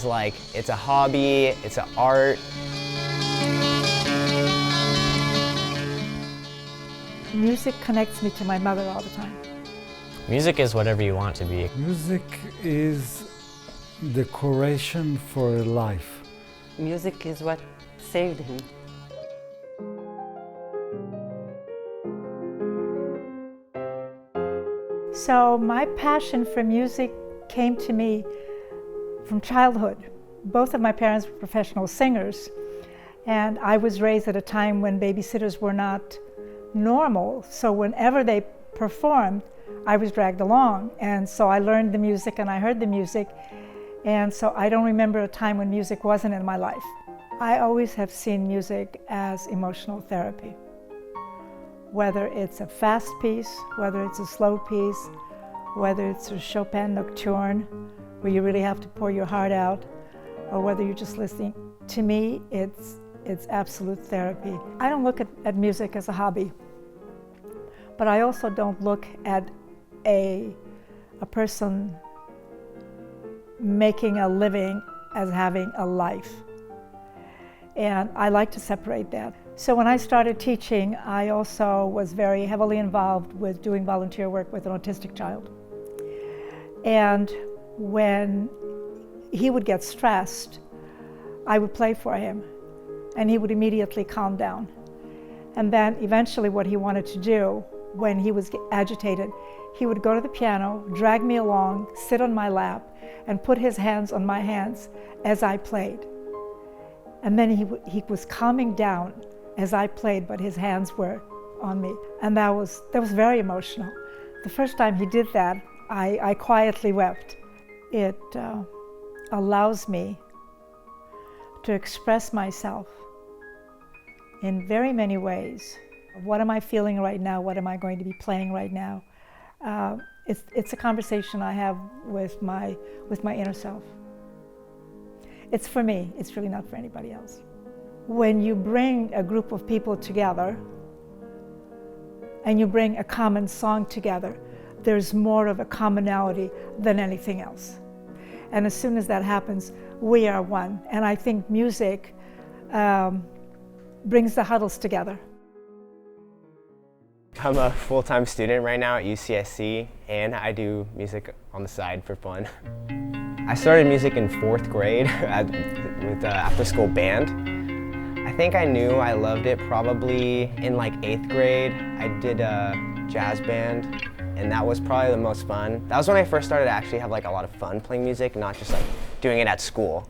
feels like it's a hobby, it's an art. Music connects me to my mother all the time. Music is whatever you want to be. Music is decoration for a life. Music is what saved him. So my passion for music came to me from childhood. Both of my parents were professional singers, and I was raised at a time when babysitters were not normal, so whenever they performed, I was dragged along, and so I learned the music and I heard the music, and so I don't remember a time when music wasn't in my life. I always have seen music as emotional therapy. Whether it's a fast piece, whether it's a slow piece, whether it's a Chopin nocturne, where you really have to pour your heart out, or whether you're just listening. To me, it's absolute therapy. I don't look at music as a hobby, but I also don't look at a person making a living as having a life. And I like to separate that. So when I started teaching, I also was very heavily involved with doing volunteer work with an autistic child. And when he would get stressed, I would play for him, and he would immediately calm down. And then eventually what he wanted to do when he was agitated, he would go to the piano, drag me along, sit on my lap, and put his hands on my hands as I played. And then he was calming down as I played, but his hands were on me. And that was very emotional. The first time he did that, I quietly wept. It allows me to express myself in very many ways. What am I feeling right now? What am I going to be playing right now? It's a conversation I have with my inner self. It's for me, it's really not for anybody else. When you bring a group of people together and you bring a common song together, there's more of a commonality than anything else. And as soon as that happens, we are one. And I think music brings the huddles together. I'm a full-time student right now at UCSC, and I do music on the side for fun. I started music in 4th grade with after-school band. I think I knew I loved it probably in like 8th grade. I did a jazz band, and that was probably the most fun. That was when I first started to actually have like a lot of fun playing music, not just like doing it at school.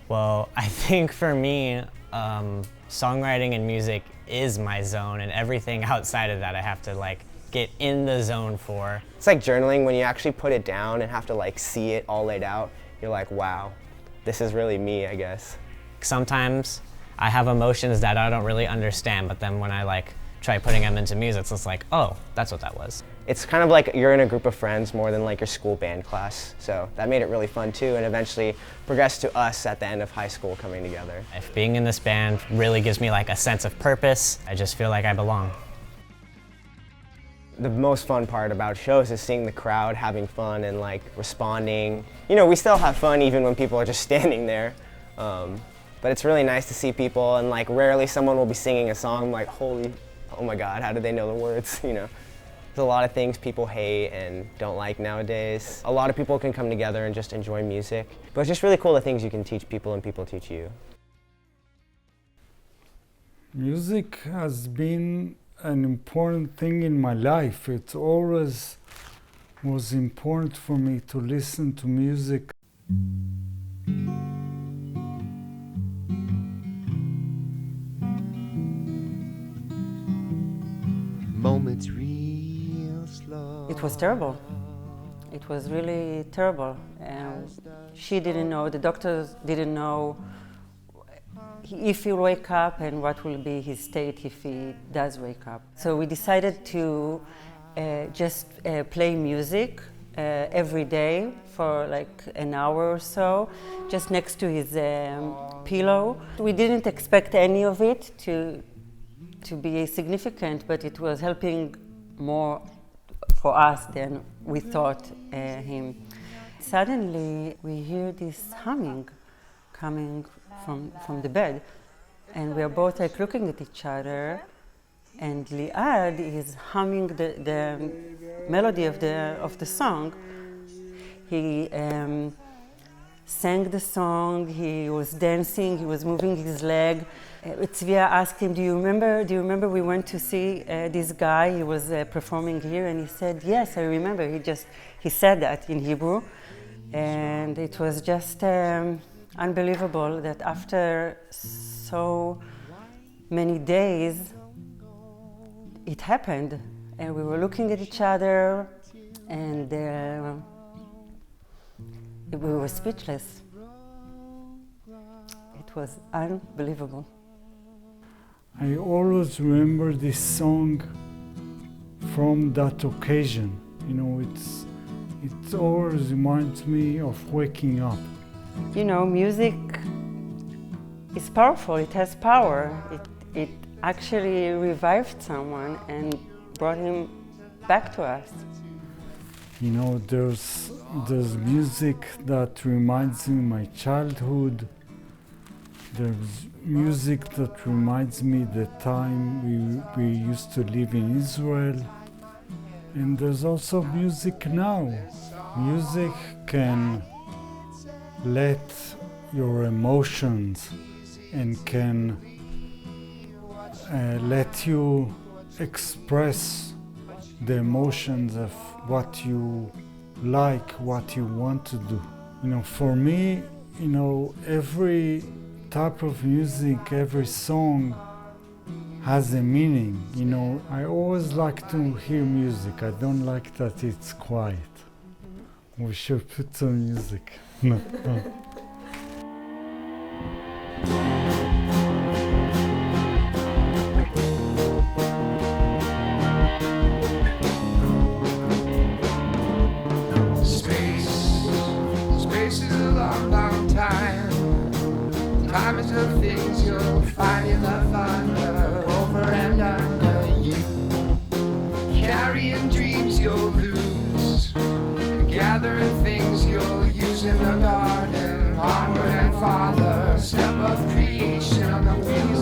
Well, I think for me, songwriting and music is my zone, and everything outside of that I have to like get in the zone for. It's like journaling. When you actually put it down and have to like see it all laid out, you're like, wow, this is really me, I guess. Sometimes I have emotions that I don't really understand, but then when I like try putting them into music, it's just like, oh, that's what that was. It's kind of like you're in a group of friends more than like your school band class. So that made it really fun too, and eventually progressed to us at the end of high school coming together. If being in this band really gives me like a sense of purpose, I just feel like I belong. The most fun part about shows is seeing the crowd having fun and like responding. You know, we still have fun even when people are just standing there. But it's really nice to see people, and like rarely someone will be singing a song like, oh my God, how did they know the words, you know? There's a lot of things people hate and don't like nowadays. A lot of people can come together and just enjoy music. But it's just really cool the things you can teach people and people teach you. Music has been an important thing in my life. It always was important for me to listen to music. Moments real slow. It was terrible. It was really terrible. She didn't know, the doctors didn't know if he'll wake up and what will be his state if he does wake up. So we decided to just play music every day for like an hour or so, just next to his pillow. We didn't expect any of it to be significant, but it was helping more for us than we thought him. Suddenly we hear this humming. coming from the bed. And we are both like looking at each other, and MiaD is humming the melody of the song. He sang the song, he was dancing, he was moving his leg. Tzvia asked him, do you remember we went to see this guy, he was performing here? And he said, yes, I remember. He said that in Hebrew. And it was just unbelievable that after so many days, it happened. And we were looking at each other, and we were speechless. It was unbelievable. I always remember this song from that occasion. You know, it always reminds me of waking up. You know, music is powerful, it has power. It actually revived someone and brought him back to us. You know, there's music that reminds me of my childhood. There's music that reminds me the time we used to live in Israel. And there's also music now. Music can let your emotions and can let you express the emotions of what you like, what you want to do. You know, for me, you know, every type of music, every song has a meaning. You know, I always like to hear music. I don't like that it's quiet. We should put some music. No. Space is a long, long time. Time is the things you'll find in the thunder, over and under you. Carrying dreams you'll lose, gathering things you'll use in the garden. Onward and farther, step of creation on the wheel.